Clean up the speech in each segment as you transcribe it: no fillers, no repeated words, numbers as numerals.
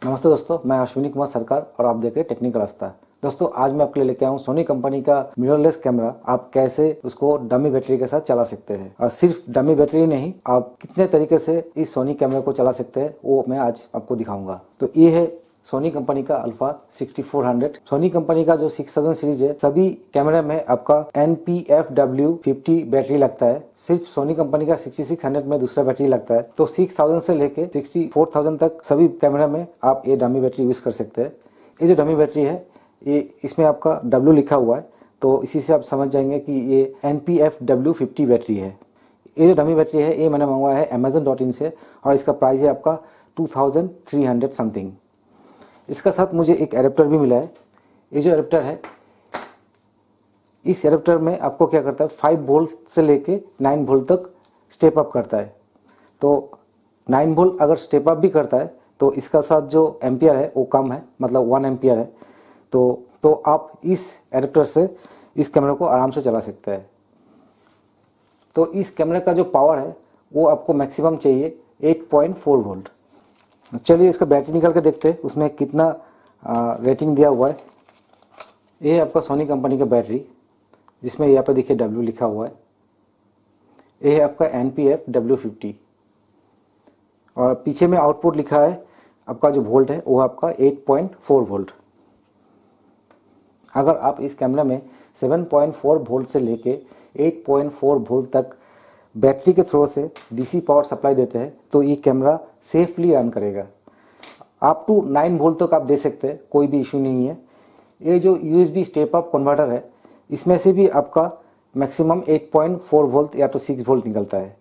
नमस्ते दोस्तों, मैं अश्विनी कुमार सरकार और आप देख रहे हैं टेक्निकल रास्ता। दोस्तों, आज मैं आपके लिए लेके आया हूँ सोनी कंपनी का मिररलेस कैमरा। आप कैसे उसको डमी बैटरी के साथ चला सकते हैं, और सिर्फ डमी बैटरी नहीं, आप कितने तरीके से इस सोनी कैमरा को चला सकते हैं वो मैं आज आपको दिखाऊंगा। तो ये है सोनी कंपनी का अल्फा 6400। सोनी कंपनी का जो 6000 सीरीज है, सभी कैमरे में आपका NPFW50 बैटरी लगता है। सिर्फ सोनी कंपनी का 6600 में दूसरा बैटरी लगता है। तो 6000 से लेके 64000 तक सभी कैमरा में आप ये डमी बैटरी यूज कर सकते हैं। ये जो डमी बैटरी है, ये इसमें आपका W लिखा हुआ है, तो इसी से आप समझ जाएंगे कि ये NPFW50 बैटरी है। ये जो डमी बैटरी है, ये मैंने मंगवाया है Amazon.in से, और इसका प्राइस है आपका 2300 समथिंग। इसका साथ मुझे एक एडेप्टर भी मिला है। ये जो एडेप्टर है, इस एडेप्टर में आपको क्या करता है, 5 वोल्ट से लेके 9 वोल्ट तक स्टेप अप करता है। तो 9 वोल्ट अगर स्टेप अप भी करता है तो इसका साथ जो एम्पियर है वो कम है, मतलब 1 एम्पियर है। तो आप इस एडेप्टर से इस कैमरे को आराम से चला सकते हैं। तो इस कैमरे का जो पावर है वो आपको मैक्सिमम चाहिए 8.4 वोल्ट। चलिए इसका बैटरी निकाल के देखते हैं उसमें कितना रेटिंग दिया हुआ है। ये है आपका सोनी कंपनी का बैटरी, जिसमें यहाँ पे देखिए W लिखा हुआ है। ये है आपका NPFW50, और पीछे में आउटपुट लिखा है आपका जो वोल्ट है वो आपका 8.4 वोल्ट। अगर आप इस कैमरा में 7.4 वोल्ट से लेके 8.4 वोल्ट तक बैटरी के थ्रू से DC पावर सप्लाई देते हैं तो ये कैमरा सेफली रन करेगा। अप टू 9 वोल्ट तक आप दे सकते हैं, कोई भी इशू नहीं है। ये जो USB स्टेप अप कन्वर्टर है, इसमें से भी आपका मैक्सिमम 8.4 वोल्ट या तो 6 वोल्ट निकलता है।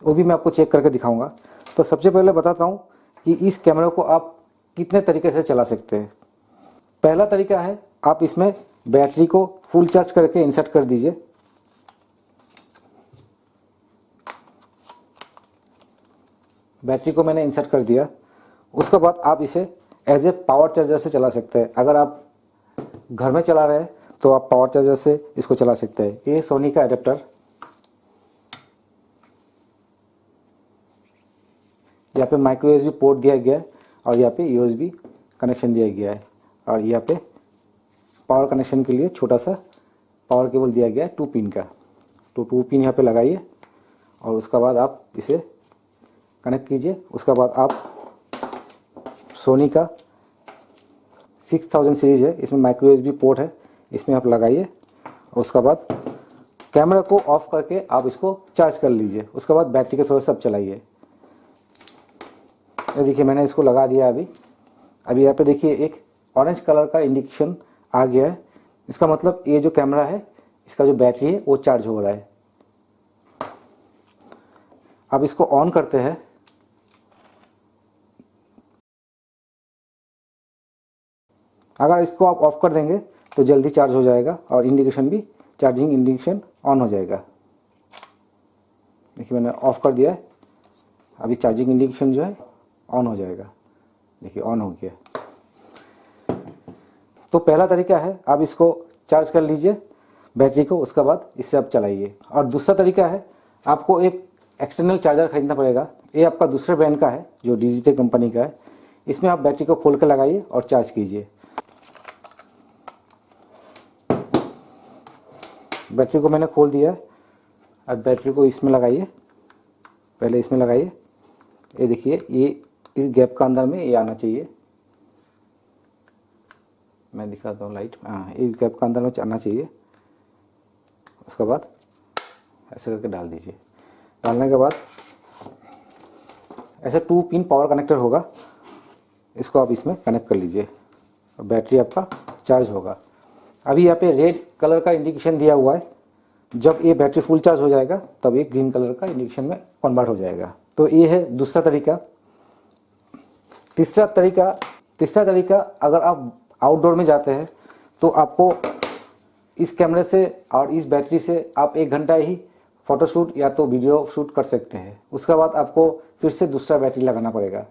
वो भी मैं आपको चेक करके दिखाऊंगा। तो सबसे पहले बताता हूँ कि इस कैमरे को आप कितने तरीके से चला सकते हैं। पहला तरीका है, आप इसमें बैटरी को फुल चार्ज करके इंसर्ट कर दीजिए। बैटरी को मैंने इंसर्ट कर दिया। उसके बाद आप इसे एज ए पावर चार्जर से चला सकते हैं। अगर आप घर में चला रहे हैं तो आप पावर चार्जर से इसको चला सकते हैं। ये सोनी का एडेप्टर, यहाँ पे माइक्रो USB पोर्ट दिया गया है, और यहाँ पे USB कनेक्शन दिया गया है, और यहाँ पे पावर कनेक्शन के लिए छोटा सा पावर केबल दिया गया है 2 पिन का। तो 2 पिन यहाँ पे लगाइए, और उसके बाद आप इसे कनेक्ट कीजिए। उसके बाद आप सोनी का 6000 सीरीज है, इसमें माइक्रो USB पोर्ट है, इसमें आप लगाइए। और उसके बाद कैमरा को ऑफ करके आप इसको चार्ज कर लीजिए। उसके बाद बैटरी के थ्रू सब चलाइए। ये देखिए मैंने इसको लगा दिया। अभी यहाँ पे देखिए एक ऑरेंज कलर का इंडिकेशन आ गया है। इसका मतलब ये जो कैमरा है, इसका जो बैटरी है वो चार्ज हो रहा है। अब इसको ऑन करते हैं। अगर इसको आप ऑफ कर देंगे तो जल्दी चार्ज हो जाएगा, और इंडिकेशन भी, चार्जिंग इंडिकेशन ऑन हो जाएगा। देखिए मैंने ऑफ कर दिया है। अभी चार्जिंग इंडिकेशन जो है ऑन हो जाएगा। देखिए ऑन हो गया। तो पहला तरीका है, आप इसको चार्ज कर लीजिए बैटरी को, उसके बाद इससे आप चलाइए। और दूसरा तरीका है, आपको एक एक्सटर्नल चार्जर खरीदना पड़ेगा। ये आपका दूसरे ब्रांड का है, जो डिजिटल कंपनी का है। इसमें आप बैटरी को खोल कर लगाइए और चार्ज कीजिए। बैटरी को मैंने खोल दिया है। अब बैटरी को इसमें लगाइए, पहले इसमें लगाइए। ये देखिए, ये इस गैप का अंदर में ये आना चाहिए। मैं दिखाता हूँ लाइट। हाँ, इस गैप का अंदर में आना चाहिए। उसके बाद ऐसे करके डाल दीजिए। डालने के बाद ऐसे 2 पिन पावर कनेक्टर होगा, इसको आप इसमें कनेक्ट कर लीजिए और बैटरी आपका चार्ज होगा। अभी यहाँ पे रेड कलर का इंडिकेशन दिया हुआ है। जब ये बैटरी फुल चार्ज हो जाएगा तब ये ग्रीन कलर का इंडिकेशन में कन्वर्ट हो जाएगा। तो ये है दूसरा तरीका। तीसरा तरीका, अगर आप आउटडोर में जाते हैं तो आपको इस कैमरे से और इस बैटरी से आप 1 घंटा ही फोटोशूट या तो वीडियो शूट कर सकते हैं। उसके बाद आपको फिर से दूसरा बैटरी लगाना पड़ेगा।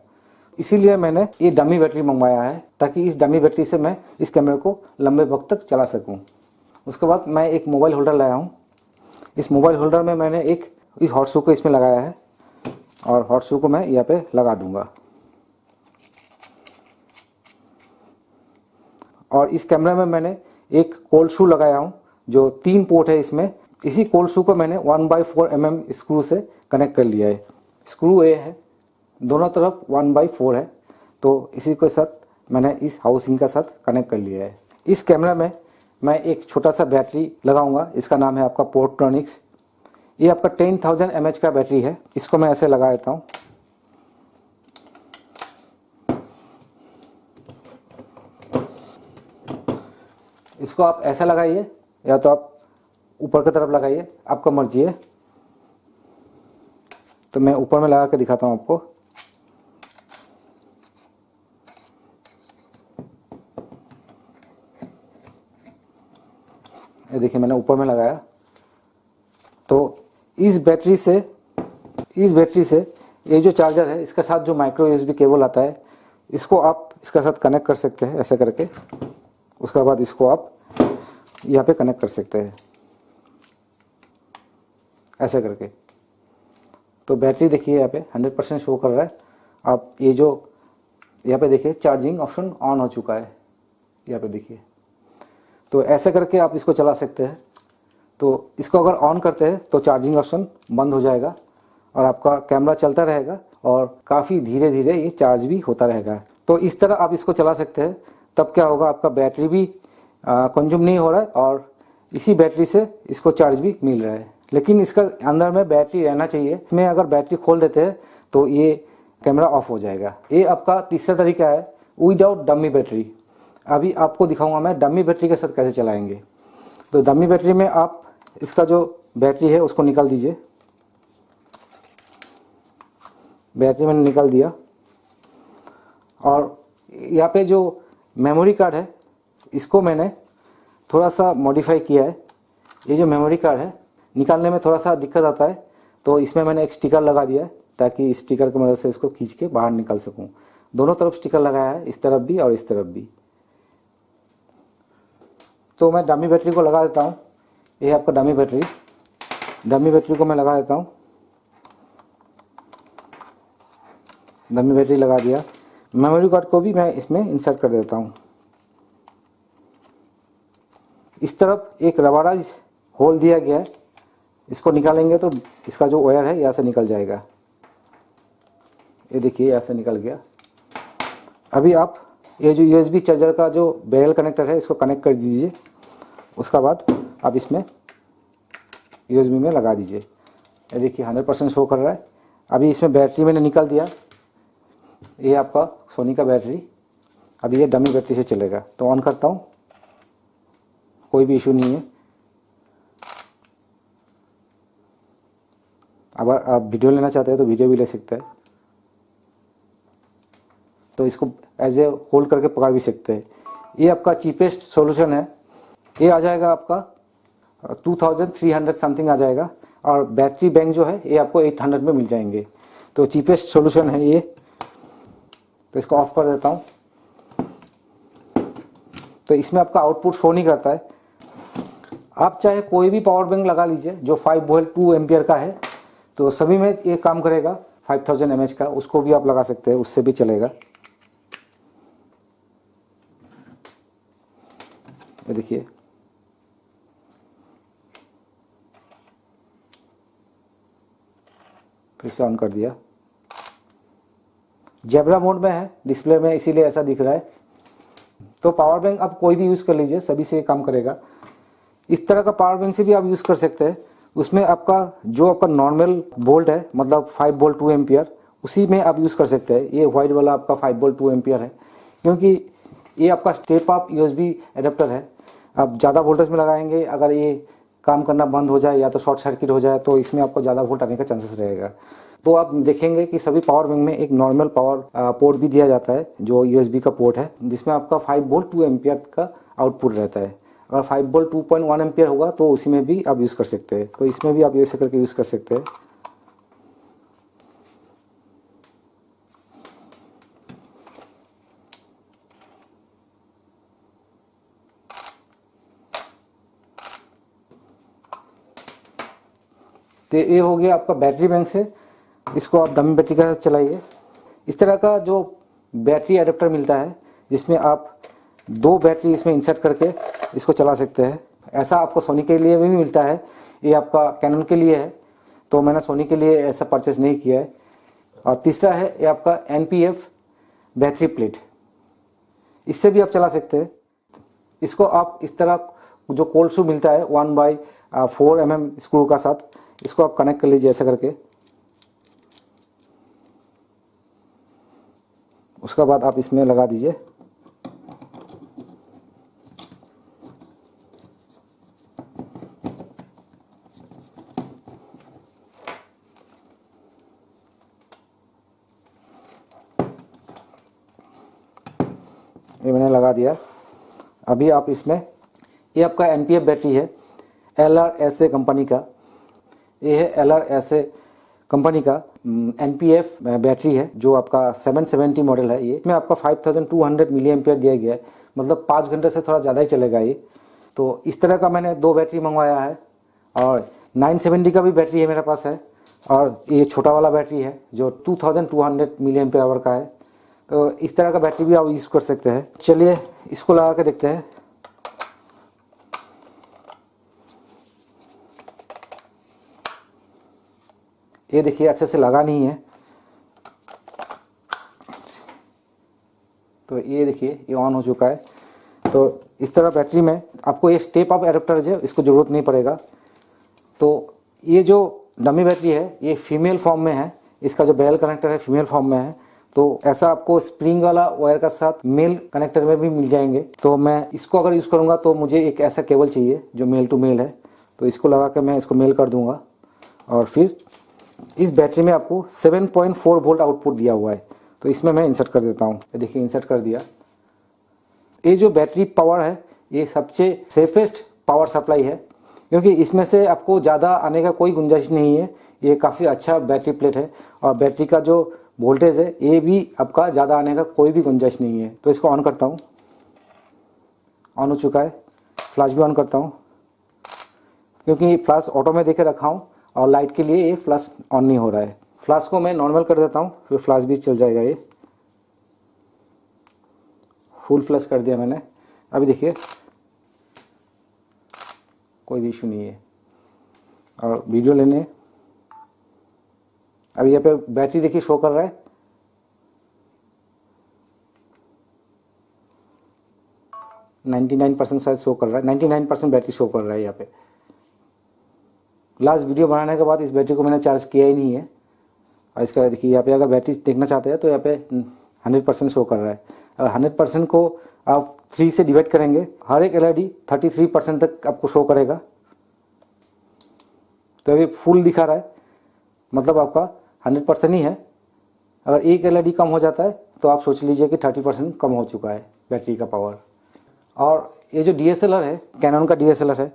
इसीलिए मैंने ये डमी बैटरी मंगवाया है, ताकि इस डमी बैटरी से मैं इस कैमरे को लंबे वक्त तक चला सकूं। उसके बाद मैं एक मोबाइल होल्डर लाया हूं। इस मोबाइल होल्डर में मैंने इस हॉट शू को इसमें लगाया है, और हॉट शू को मैं यहाँ पे लगा दूंगा। और इस कैमरा में मैंने एक कोल्ड शू लगाया हूँ जो 3 पोर्ट है इसमें। इसी कोल्ड शू को मैंने 1/4 mm स्क्रू से कनेक्ट कर लिया है। स्क्रू ए है, दोनों तरफ 1/4 है, तो इसी के साथ मैंने इस हाउसिंग का साथ कनेक्ट कर लिया है। इस कैमरा में मैं एक छोटा सा बैटरी लगाऊंगा, इसका नाम है आपका पोर्ट्रॉनिक्स। ये आपका 10,000 mAh का बैटरी है। इसको मैं ऐसे लगा देता हूँ। इसको आप ऐसा लगाइए या तो आप ऊपर की तरफ लगाइए, आपका मर्जी है। तो मैं ऊपर में लगा के दिखाता हूँ आपको। ये देखिए मैंने ऊपर में लगाया। तो इस बैटरी से ये जो चार्जर है इसके साथ जो माइक्रो यूएसबी केबल आता है इसको आप इसके साथ कनेक्ट कर सकते हैं ऐसे करके। उसके बाद इसको आप यहाँ पे कनेक्ट कर सकते हैं ऐसे करके। तो बैटरी देखिए यहाँ पे 100% शो कर रहा है। आप ये जो यहाँ पे देखिए चार्जिंग ऑप्शन ऑन हो चुका है, यहाँ पे देखिए। तो ऐसे करके आप इसको चला सकते हैं। तो इसको अगर ऑन करते हैं तो चार्जिंग ऑप्शन बंद हो जाएगा और आपका कैमरा चलता रहेगा और काफ़ी धीरे धीरे ये चार्ज भी होता रहेगा। तो इस तरह आप इसको चला सकते हैं। तब क्या होगा, आपका बैटरी भी कंज्यूम नहीं हो रहा है और इसी बैटरी से इसको चार्ज भी मिल रहा है। लेकिन इसका अंदर में बैटरी रहना चाहिए। इसमें अगर बैटरी खोल देते हैं तो ये कैमरा ऑफ हो जाएगा। ये आपका तीसरा तरीका है विदाउट डमी बैटरी। अभी आपको दिखाऊंगा मैं डमी बैटरी के साथ कैसे चलाएंगे। तो डमी बैटरी में आप इसका जो बैटरी है उसको निकाल दीजिए। बैटरी मैंने निकाल दिया और यहाँ पे जो मेमोरी कार्ड है इसको मैंने थोड़ा सा मॉडिफाई किया है। ये जो मेमोरी कार्ड है निकालने में थोड़ा सा दिक्कत आता है, तो इसमें मैंने एक स्टिकर लगा दिया है ताकि इस स्टिकर की मदद से इसको खींच के बाहर निकाल सकूं। दोनों तरफ स्टिकर लगाया है, इस तरफ भी और इस तरफ भी। तो मैं डमी बैटरी को लगा देता हूँ। ये आपका डमी बैटरी को मैं लगा देता हूँ। डमी बैटरी लगा दिया। मेमोरी कार्ड को भी मैं इसमें इंसर्ट कर देता हूँ। इस तरफ एक रबराइज होल दिया गया है, इसको निकालेंगे तो इसका जो वायर है यहाँ से निकल जाएगा। ये देखिए यहाँ से निकल गया। अभी आप ये जो यूएसबी चार्जर का जो बैरल कनेक्टर है इसको कनेक्ट कर दीजिए। उसका बाद आप इसमें यूएसबी में लगा दीजिए। ये देखिए 100% शो कर रहा है। अभी इसमें बैटरी मैंने निकाल दिया। ये आपका सोनी का बैटरी। अभी ये डमी बैटरी से चलेगा। तो ऑन करता हूँ, कोई भी इशू नहीं है। अगर आप वीडियो लेना चाहते हैं तो वीडियो भी ले सकते हैं। तो इसको एज ए होल्ड करके पकड़ भी सकते हैं। ये आपका चीपेस्ट सॉल्यूशन है। ये आ जाएगा आपका 2300 समथिंग आ जाएगा और बैटरी बैंक जो है ये आपको 800 में मिल जाएंगे। तो चीपेस्ट सॉल्यूशन है ये। तो इसको ऑफ कर देता हूँ। तो इसमें आपका आउटपुट शो नहीं करता है। आप चाहे कोई भी पावर बैंक लगा लीजिए जो 5 वोल्ट 2 एम्पियर का है, तो सभी में ये काम करेगा। 5000 mAh का उसको भी आप लगा सकते हैं, उससे भी चलेगा। ये देखिए फिर से ऑन कर दिया। जेब्रा मोड में है डिस्प्ले में, इसीलिए ऐसा दिख रहा है। तो पावर बैंक आप कोई भी यूज़ कर लीजिए, सभी से काम करेगा। इस तरह का पावर बैंक से भी आप यूज़ कर सकते हैं। उसमें आपका जो आपका नॉर्मल वोल्ट है, मतलब 5 वोल्ट 2 एम्पियर, उसी में आप यूज़ कर सकते हैं। ये वाइट वाला आपका 5 वोल्ट 2 एम्पियर है, क्योंकि ये आपका स्टेप अप यूएसबी एडाप्टर है। आप ज़्यादा वोल्टेज में लगाएंगे, अगर ये काम करना बंद हो जाए या तो शॉर्ट सर्किट हो जाए तो इसमें आपको ज़्यादा वोल्ट आने का चांसेस रहेगा। तो आप देखेंगे कि सभी पावर बैंक में एक नॉर्मल पावर पोर्ट भी दिया जाता है जो यूएसबी का पोर्ट है, जिसमें आपका 5 वोल्ट 2 एम्पियर का आउटपुट रहता है। अगर 5 वोल्ट 2.1 एम्पियर होगा तो उसी में भी आप यूज़ कर सकते हैं। तो इसमें भी आप ऐसे करके यूज़ कर सकते हैं। तो ये हो गया आपका बैटरी बैंक से। इसको आप डमी बैटरी के साथ चलाइए। इस तरह का जो बैटरी एडाप्टर मिलता है जिसमें आप 2 बैटरी इसमें इंसर्ट करके इसको चला सकते हैं। ऐसा आपको सोनी के लिए भी मिलता है, ये आपका कैनन के लिए है, तो मैंने सोनी के लिए ऐसा परचेस नहीं किया है। और तीसरा है ये आपका NPF बैटरी प्लेट, इससे भी आप चला सकते हैं। इसको आप इस तरह जो कोल्ड शू मिलता है 1/4 mm स्क्रू का साथ, इसको आप कनेक्ट कर लीजिए ऐसा करके। उसका बाद आप इसमें लगा दीजिए। ये मैंने लगा दिया। अभी आप इसमें, ये आपका NPF बैटरी है LRSA कंपनी का, ये है LRSA कंपनी का NPF बैटरी है, जो आपका 770 मॉडल है। ये इसमें आपका 5200 मिली एम्पियर दिया गया है, मतलब 5 घंटे से थोड़ा ज़्यादा ही चलेगा ये। तो इस तरह का मैंने 2 बैटरी मंगवाया है, और 970 का भी बैटरी है मेरे पास है, और ये छोटा वाला बैटरी है जो 2200 मिली एम्पियर आवर का है। तो इस तरह का बैटरी भी आप यूज़ कर सकते हैं। चलिए इसको लगा के देखते हैं। ये देखिए अच्छे से लगा नहीं है, तो ये देखिए ये ऑन हो चुका है। तो इस तरह बैटरी में आपको ये स्टेप अप एडाप्टर है, इसको ज़रूरत नहीं पड़ेगा। तो ये जो डमी बैटरी है ये फीमेल फॉर्म में है, इसका जो बैरल कनेक्टर है फीमेल फॉर्म में है। तो ऐसा आपको स्प्रिंग वाला वायर का साथ मेल कनेक्टर में भी मिल जाएंगे। तो मैं इसको अगर यूज़ करूँगा तो मुझे एक ऐसा केबल चाहिए जो मेल टू मेल है, तो इसको लगा कर मैं इसको मेल कर दूँगा। और फिर इस बैटरी में आपको 7.4 वोल्ट आउटपुट दिया हुआ है, तो इसमें मैं इंसर्ट कर देता हूँ। देखिए इंसर्ट कर दिया। ये जो बैटरी पावर है ये सबसे सेफेस्ट पावर सप्लाई है, क्योंकि इसमें से आपको ज़्यादा आने का कोई गुंजाइश नहीं है। ये काफ़ी अच्छा बैटरी प्लेट है, और बैटरी का जो वोल्टेज है ये भी आपका ज़्यादा आने का कोई भी गुंजाइश नहीं है। तो इसको ऑन करता हूँ, ऑन हो चुका है। फ्लैश भी ऑन करता हूँ, क्योंकि फ्लैश ऑटो में देके रखा हूँ और लाइट के लिए ये फ्लैश ऑन नहीं हो रहा है। फ्लैश को मैं नॉर्मल कर देता हूँ, फिर फ्लैश भी चल जाएगा। ये फुल फ्लैश कर दिया मैंने। अभी देखिए कोई भी इशू नहीं है। और वीडियो लेने, अभी यहाँ पे बैटरी देखिए शो कर रहा है, %99 शायद शो कर रहा है, 99% बैटरी शो कर रहा है यहाँ पे। लास्ट वीडियो बनाने के बाद इस बैटरी को मैंने चार्ज किया ही नहीं है। और इसका देखिए यहाँ पे अगर बैटरी देखना चाहते हैं तो यहाँ पे 100% शो कर रहा है। और 100% को आप 3 से डिवाइड करेंगे, हर एक LED 33% तक आपको शो करेगा। तो अभी फुल दिखा रहा है, मतलब आपका 100% ही है। अगर एक LED कम हो जाता है तो आप सोच लीजिए कि 30% कम हो चुका है बैटरी का पावर। और ये जो DSLR है, कैनन का DSLR है,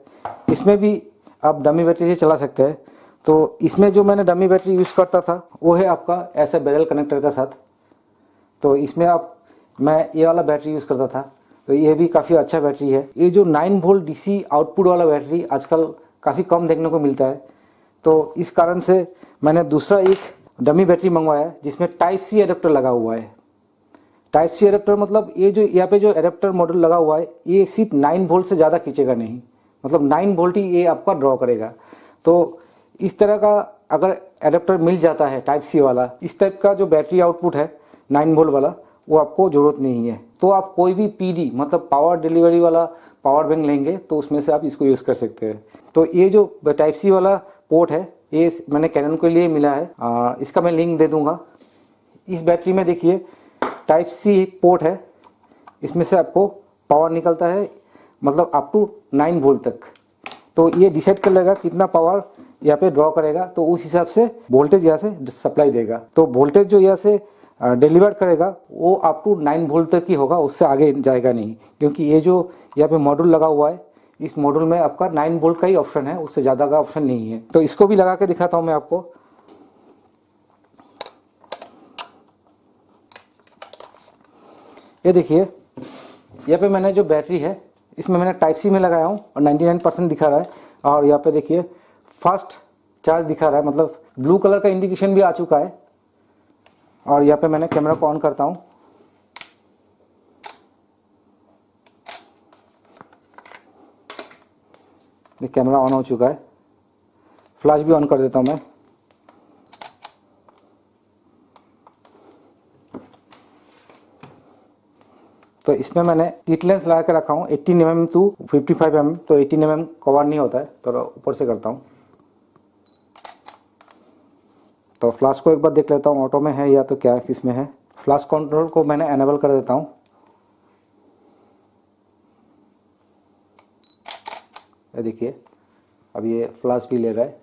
इसमें भी आप डमी बैटरी से चला सकते हैं। तो इसमें जो मैंने डमी बैटरी यूज़ करता था वो है आपका ऐसे बैरल कनेक्टर का साथ। तो इसमें मैं ये वाला बैटरी यूज़ करता था, तो ये भी काफ़ी अच्छा बैटरी है। ये जो 9 वोल्ट DC आउटपुट वाला बैटरी आजकल काफ़ी कम देखने को मिलता है, तो इस कारण से मैंने दूसरा एक डमी बैटरी मंगवाया है जिसमें टाइप C एडेप्टर लगा हुआ है। टाइप C एडेप्टर मतलब ये जो यहाँ पे जो एडेप्टर मॉडल लगा हुआ है ये सिर्फ 9 वोल्ट से ज़्यादा खींचेगा नहीं, मतलब 9 वोल्ट ही ये आपका ड्रॉ करेगा। तो इस तरह का अगर एडेप्टर मिल जाता है टाइप C वाला, इस टाइप का जो बैटरी आउटपुट है 9 वोल्ट वाला, वो आपको ज़रूरत नहीं है। तो आप कोई भी PD मतलब पावर डिलीवरी वाला पावर बैंक लेंगे तो उसमें से आप इसको यूज़ कर सकते हैं। तो ये जो टाइप C वाला पोर्ट है ये मैंने कैनन के लिए मिला है, इसका मैं लिंक दे दूंगा। इस बैटरी में देखिए टाइप C पोर्ट है, इसमें से आपको पावर निकलता है मतलब अप टू 9 वोल्ट तक। तो ये डिसाइड कर लेगा कितना पावर यहाँ पे ड्रॉ करेगा, तो उस हिसाब से वोल्टेज यहाँ से सप्लाई देगा। तो वोल्टेज जो यहाँ से डिलीवर करेगा वो अप टू 9 वोल्ट तक ही होगा, उससे आगे जाएगा नहीं, क्योंकि ये जो यहाँ पे मॉड्यूल लगा हुआ है इस मॉड्यूल में आपका 9 वोल्ट का ही ऑप्शन है, उससे ज़्यादा का ऑप्शन नहीं है। तो इसको भी लगा के दिखाता हूँ मैं आपको। ये देखिए यहाँ पे मैंने जो बैटरी है इसमें मैंने टाइप C में लगाया हूँ और 99% दिखा रहा है। और यहाँ पे देखिए फास्ट चार्ज दिखा रहा है, मतलब ब्लू कलर का इंडिकेशन भी आ चुका है। और यहाँ पे मैंने कैमरा को ऑन करता हूँ, ये कैमरा ऑन हो चुका है। फ्लैश भी ऑन कर देता हूँ मैं। तो इसमें मैंने किट लेंस लगा के रखा हूँ 18 mm टू 55 mm। तो 18 mm कवर नहीं होता है, तो ऊपर से करता हूँ। तो फ्लैश को एक बार देख लेता हूँ ऑटो में है या तो क्या किसमें है। फ्लैश कंट्रोल को मैंने एनेबल कर देता हूँ। ये देखिए अब ये फ्लैश भी ले रहा है।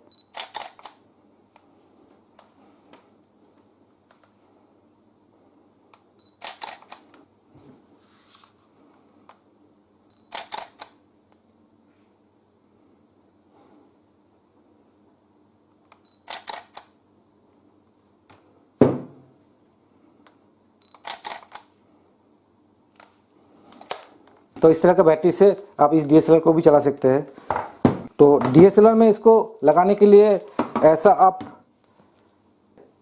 तो इस तरह का बैटरी से आप इस DSLR को भी चला सकते हैं। तो DSLR में इसको लगाने के लिए ऐसा आप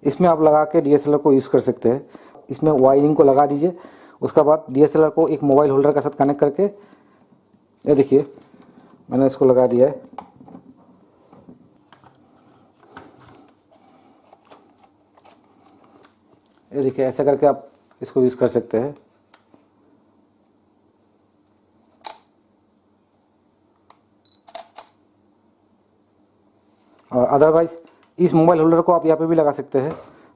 इसमें आप लगा के DSLR को यूज़ कर सकते हैं। इसमें वायरिंग को लगा दीजिए, उसके बाद DSLR को एक मोबाइल होल्डर के साथ कनेक्ट करके, ये देखिए मैंने इसको लगा दिया है। ये देखिए ऐसा करके आप इसको यूज़ कर सकते हैं। और अदरवाइज़ इस मोबाइल होल्डर को आप यहाँ पे भी लगा सकते हैं।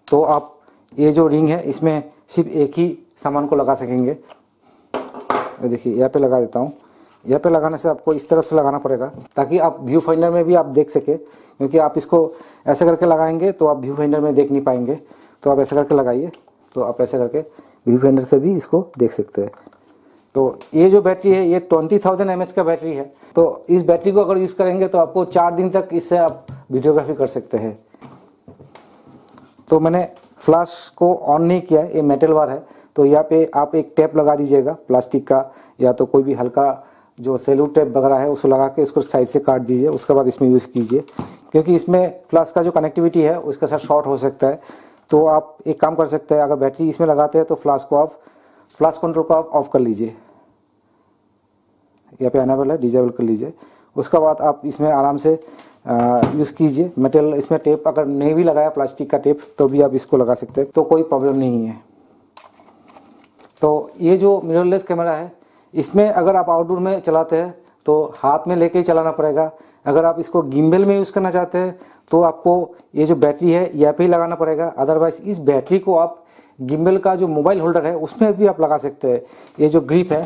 तो आप ये जो रिंग है इसमें सिर्फ एक ही सामान को लगा सकेंगे। ये देखिए यहाँ पे लगा देता हूँ। यहाँ पे लगाने से आपको इस तरफ से लगाना पड़ेगा ताकि आप व्यू फाइंडर में भी आप देख सके, क्योंकि आप इसको ऐसे करके लगाएंगे तो आप व्यू फाइंडर में देख नहीं पाएंगे। तो आप ऐसे करके लगाइए, तो आप ऐसे करके व्यू फाइंडर से भी इसको देख सकते हैं। तो ये जो बैटरी है ये 20,000 mAh का बैटरी है। तो इस बैटरी को अगर यूज़ करेंगे तो आपको 4 दिन तक इससे आप वीडियोग्राफी कर सकते हैं। तो मैंने फ्लैश को ऑन नहीं किया है, ये मेटल वार है। तो यहाँ पे आप एक टेप लगा दीजिएगा प्लास्टिक का, या तो कोई भी हल्का जो सेलू टेप वगैरह है उसको लगा के उसको साइड से काट दीजिए, उसके बाद इसमें यूज़ कीजिए, क्योंकि इसमें फ्लैश का जो कनेक्टिविटी है उसके साथ शॉर्ट हो सकता है। तो आप एक काम कर सकते हैं, अगर बैटरी इसमें लगाते हैं तो फ्लैश कंट्रोल को आप ऑफ कर लीजिए। यहाँ पे एनेबल है, डिजेबल कर लीजिए। उसके बाद आप इसमें आराम से यूज़ कीजिए। मेटल इसमें टेप अगर नहीं भी लगाया प्लास्टिक का टेप तो भी आप इसको लगा सकते हैं, तो कोई प्रॉब्लम नहीं है। तो ये जो मिररलेस कैमरा है इसमें अगर आप आउटडोर में चलाते हैं तो हाथ में लेके ही चलाना पड़ेगा। अगर आप इसको गिम्बल में यूज़ करना चाहते हैं तो आपको ये जो बैटरी है यहाँ पे ही लगाना पड़ेगा। अदरवाइज इस बैटरी को आप गिम्बल का जो मोबाइल होल्डर है उसमें भी आप लगा सकते हैं। ये जो ग्रिप है,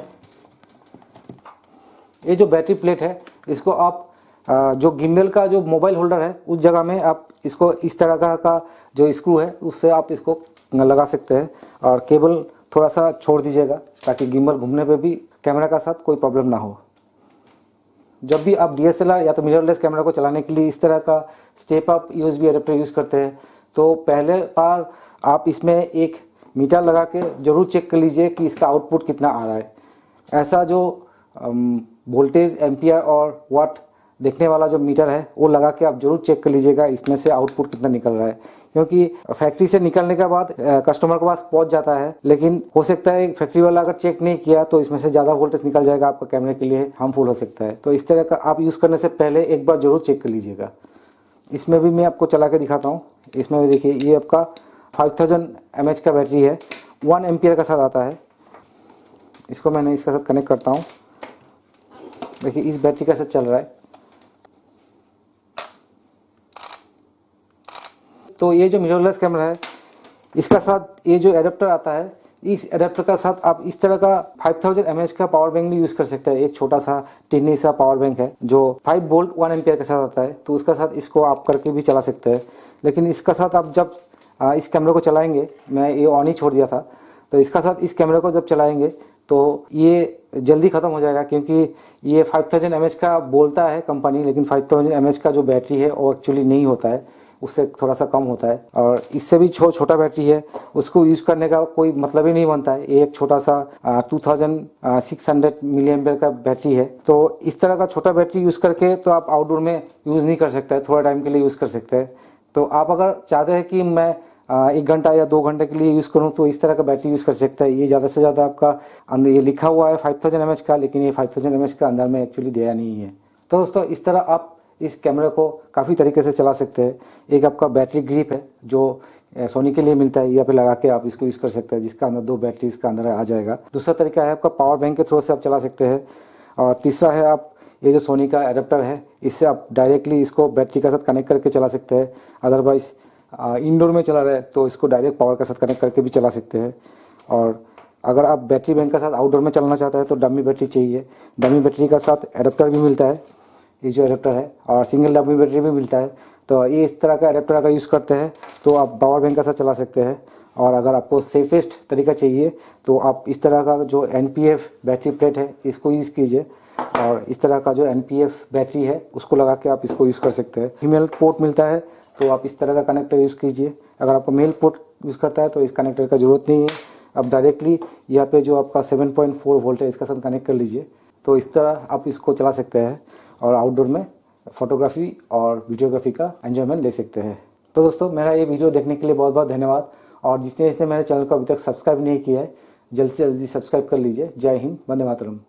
ये जो बैटरी प्लेट है, इसको आप जो गिम्बल का जो मोबाइल होल्डर है उस जगह में आप इसको इस तरह का जो स्क्रू है उससे आप इसको लगा सकते हैं। और केबल थोड़ा सा छोड़ दीजिएगा ताकि गिम्बल घूमने पे भी कैमरा का साथ कोई प्रॉब्लम ना हो। जब भी आप DSLR या तो मिररलेस कैमरा को चलाने के लिए इस तरह का step up USB adapter use करते हैं तो पहले बार आप इसमें एक मीटर लगा के ज़रूर चेक कर लीजिए कि इसका आउटपुट कितना आ रहा है। ऐसा जो वोल्टेज, एम्पियर और वाट देखने वाला जो मीटर है वो लगा के आप जरूर चेक कर लीजिएगा इसमें से आउटपुट कितना निकल रहा है, क्योंकि फैक्ट्री से निकलने के बाद कस्टमर के पास पहुंच जाता है, लेकिन हो सकता है फैक्ट्री वाला अगर चेक नहीं किया तो इसमें से ज़्यादा वोल्टेज निकल जाएगा, आपका कैमरे के लिए हार्मफुल हो सकता है। तो इस तरह का आप यूज़ करने से पहले एक बार जरूर चेक कर लीजिएगा। इसमें भी मैं आपको चला के दिखाता हूँ। इसमें भी देखिए ये आपका 5000 mAh का बैटरी है, 1 एम्पियर का साथ आता है। इसको मैंने इसके साथ कनेक्ट करता हूँ। देखिए इस बैटरी का साथ चल रहा है। तो ये जो मिररलेस कैमरा है इसका साथ ये जो एडेप्टर आता है, इस एडेप्टर का साथ आप इस तरह का 5000 mAh का पावर बैंक भी यूज़ कर सकते हैं। एक छोटा सा टिन्नी सा पावर बैंक है जो 5 वोल्ट 1 एम्पियर के साथ आता है, तो उसका साथ इसको आप करके भी चला सकते हैं। लेकिन इसका साथ आप जब इस कैमरे को चलाएंगे, मैं ये ऑन ही छोड़ दिया था, तो इसका साथ इस कैमरे को जब चलाएंगे तो ये जल्दी ख़त्म हो जाएगा, क्योंकि ये 5000 mAh का बोलता है कंपनी, लेकिन 5000 mAh का जो बैटरी है वो एक्चुअली नहीं होता है, उससे थोड़ा सा कम होता है। और इससे भी छोटा बैटरी है, उसको यूज़ करने का कोई मतलब ही नहीं बनता है। ये एक छोटा सा 2600 मिली एम्पियर का बैटरी है। तो इस तरह का छोटा बैटरी यूज़ करके तो आप आउटडोर में यूज़ नहीं कर सकते, थोड़ा टाइम के लिए यूज़ कर सकते हैं। तो आप अगर चाहते हैं कि मैं 1 घंटा या 2 घंटे के लिए यूज़ करूं तो इस तरह का बैटरी यूज़ कर सकता है। ये ज़्यादा से ज़्यादा आपका अंदर ये लिखा हुआ है 5000 mAh का, लेकिन ये 5000 mAh का अंदर में एक्चुअली दिया नहीं है। तो दोस्तों इस तरह आप इस कैमरे को काफ़ी तरीके से चला सकते हैं। एक आपका बैटरी ग्रिप है जो सोनी के लिए मिलता है, यहाँ पे लगा के आप इसको यूज़ कर सकते हैं, जिसका अंदर 2 बैटरी इसका अंदर आ जाएगा। दूसरा तरीका है आपका पावर बैंक के थ्रू से आप चला सकते हैं। और तीसरा है आप ये जो सोनी का एडेप्टर है, इससे आप डायरेक्टली इसको बैटरी के साथ कनेक्ट करके चला सकते हैं। अदरवाइज इंडोर में चला रहे तो इसको डायरेक्ट पावर के साथ कनेक्ट करके भी चला सकते हैं। और अगर आप बैटरी बैंक के साथ आउटडोर में चलाना चाहते हैं तो डमी बैटरी चाहिए। डमी बैटरी का साथ एडेप्टर भी मिलता है, ये जो एडेप्टर है, और सिंगल डमी बैटरी भी मिलता है। तो ये इस तरह का एडेप्टर अगर यूज़ करते हैं तो आप पावर बैंक के साथ चला सकते हैं। और अगर आपको सेफेस्ट तरीका चाहिए तो आप इस तरह का जो NPF बैटरी प्लेट है इसको यूज़ कीजिए, और इस तरह का जो NPF बैटरी है उसको लगा के आप इसको यूज़ कर सकते हैं। फीमेल पोर्ट मिलता है तो आप इस तरह का कनेक्टर यूज़ कीजिए। अगर आपको मेल पोर्ट यूज़ करता है तो इस कनेक्टर का ज़रूरत नहीं है, आप डायरेक्टली यहाँ पे जो आपका 7.4 वोल्ट है इसका साथ कनेक्ट कर लीजिए। तो इस तरह आप इसको चला सकते हैं और आउटडोर में फोटोग्राफी और वीडियोग्राफी का एंजॉयमेंट ले सकते हैं। तो दोस्तों मेरा ये वीडियो देखने के लिए बहुत बहुत धन्यवाद। और जिसने मेरे चैनल को अभी तक सब्सक्राइब नहीं किया है, जल्द से जल्दी सब्सक्राइब कर लीजिए। जय हिंद, वंदे मातरम।